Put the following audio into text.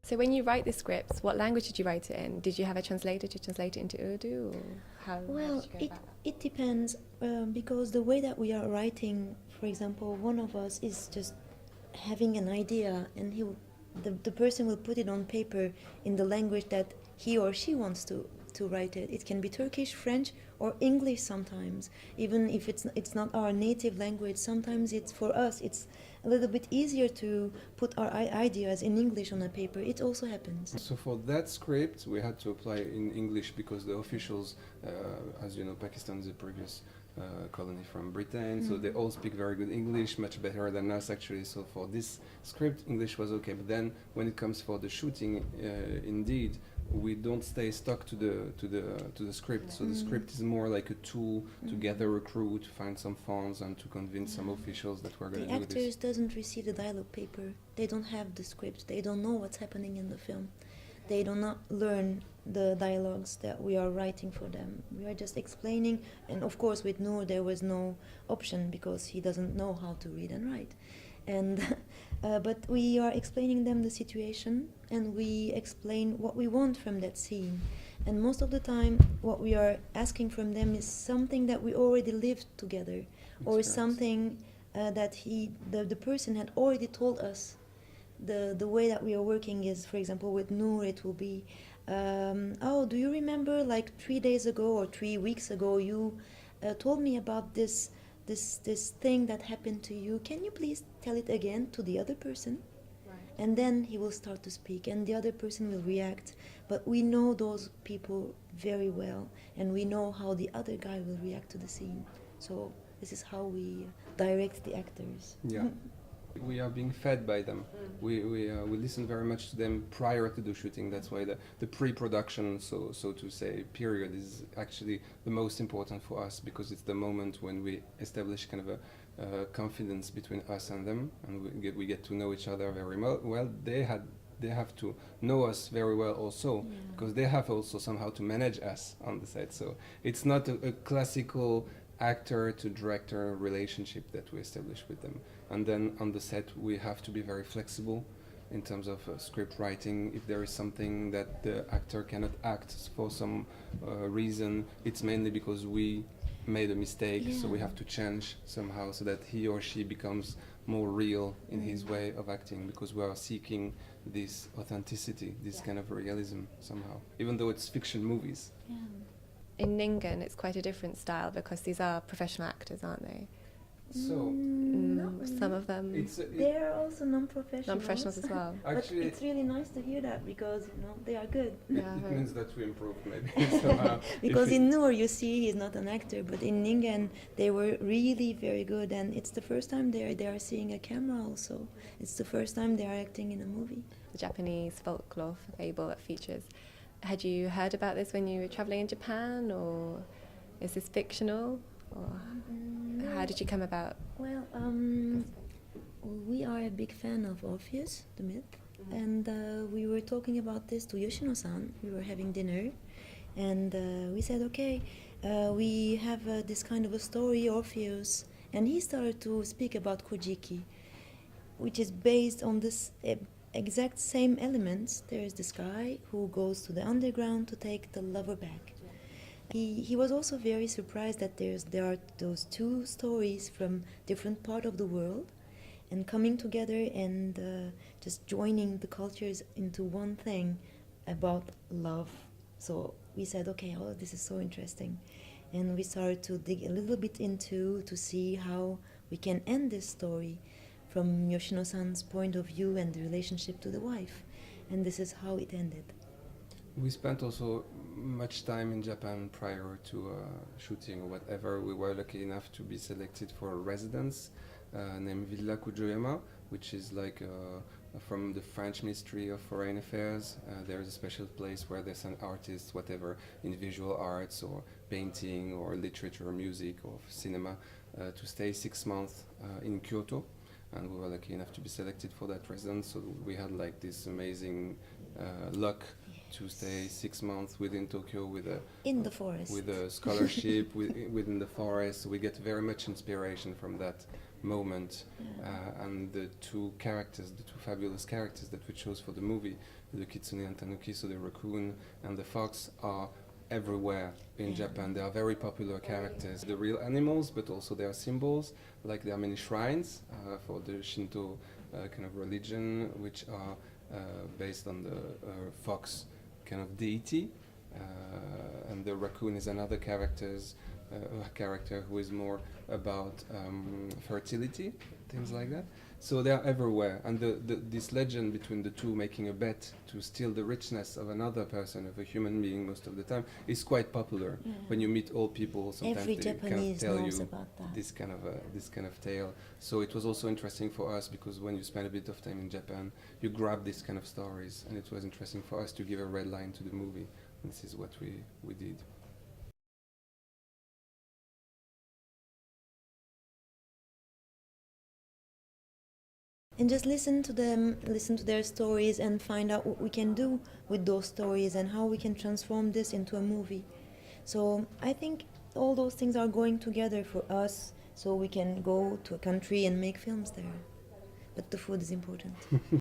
So when you write the scripts, what language did you write it in? Did you have a translator to translate it into Urdu, or how Well, did you go about that? it depends, because the way that we are writing, for example, one of us is just having an idea, and the person will put it on paper in the language that he or she wants to write it. It can be Turkish, French, or English sometimes. Even if it's not our native language, sometimes it's for us. It's a little bit easier to put our ideas in English on a paper. It also happens. So for that script, we had to apply in English because the officials, as you know, Pakistan is a previous colony from Britain, so they all speak very good English, much better than us actually. So for this script, English was okay. But then when it comes for the shooting, indeed, we don't stay stuck to the script. So the script is more like a tool to gather a crew, to find some funds, and to convince some officials that we're going to do this. The actors doesn't receive the dialogue paper. They don't have the script. They don't know what's happening in the film. They do not learn the dialogues that we are writing for them. We are just explaining, and of course with Noor there was no option because he doesn't know how to read and write. And but we are explaining them the situation, and we explain what we want from that scene. And most of the time what we are asking from them is something that we already lived together, or something that the person had already told us. The way that we are working is, for example, with Noor, it will be, oh, do you remember like 3 days ago or 3 weeks ago you told me about this thing that happened to you. Can you please tell it again to the other person? Right. And then he will start to speak, and the other person will react. But we know those people very well, and we know how the other guy will react to the scene. So this is how we direct the actors. Yeah. We are being fed by them. We listen very much to them prior to the shooting. That's why the pre-production, so to say, period is actually the most important for us, because it's the moment when we establish kind of a confidence between us and them, and we get to know each other very well. They have to know us very well also, because they have also somehow to manage us on the set. So it's not a classical actor to director relationship that we establish with them. And then on the set we have to be very flexible in terms of script writing. If there is something that the actor cannot act for some reason, it's mainly because we made a mistake, so we have to change somehow so that he or she becomes more real in his way of acting, because we are seeking this authenticity, this kind of realism somehow, even though it's fiction movies. In Ningen, it's quite a different style because these are professional actors, aren't they? So some of them. They are also non-professionals. Non-professionals as well. Actually, but it's really nice to hear that, because they are good. It means that we improved maybe somehow. Because in Noor you see he's not an actor, but in Ningen they were really very good, and it's the first time they are seeing a camera also. It's the first time they are acting in a movie. The Japanese folklore fable that features. Had you heard about this when you were travelling in Japan, or is this fictional? Or how did you come about? Well, we are a big fan of Orpheus, the myth, and we were talking about this to Yoshino-san. We were having dinner, and we said, okay, we have this kind of a story, Orpheus, and he started to speak about Kojiki, which is based on this exact same elements. There is this guy who goes to the underground to take the lover back. He was also very surprised that there are those two stories from different part of the world, and coming together and just joining the cultures into one thing about love. So we said, okay, oh, this is so interesting, and we started to dig a little bit to see how we can end this story from Yoshino-san's point of view and the relationship to the wife, and this is how it ended. We spent also much time in Japan prior to shooting or whatever. We were lucky enough to be selected for a residence named Villa Kujoyama, which is like from the French Ministry of Foreign Affairs. There is a special place where they send artists, whatever, in visual arts or painting or literature or music or cinema, to stay 6 months in Kyoto. And we were lucky enough to be selected for that residence, so we had like this amazing luck to stay 6 months within Tokyo with in the forest, with a scholarship within the forest. So we get very much inspiration from that moment. And the two characters, the two fabulous characters that we chose for the movie, the kitsune and tanuki, so the raccoon and the fox, are everywhere in Japan. They are very popular characters. The real animals, but also their symbols, like there are many shrines for the Shinto kind of religion, which are based on the fox kind of deity. And the raccoon is another character who is more about fertility, things like that. So they are everywhere, and this legend between the two making a bet to steal the richness of another person, of a human being, most of the time, is quite popular. When you meet old people, sometimes Every they Japanese kind of tell knows you about that. this kind of tale. So it was also interesting for us, because when you spend a bit of time in Japan, you grab these kind of stories, and it was interesting for us to give a red line to the movie. And this is what we did. And just listen to them, listen to their stories, and find out what we can do with those stories and how we can transform this into a movie. So I think all those things are going together for us, so we can go to a country and make films there. But the food is important.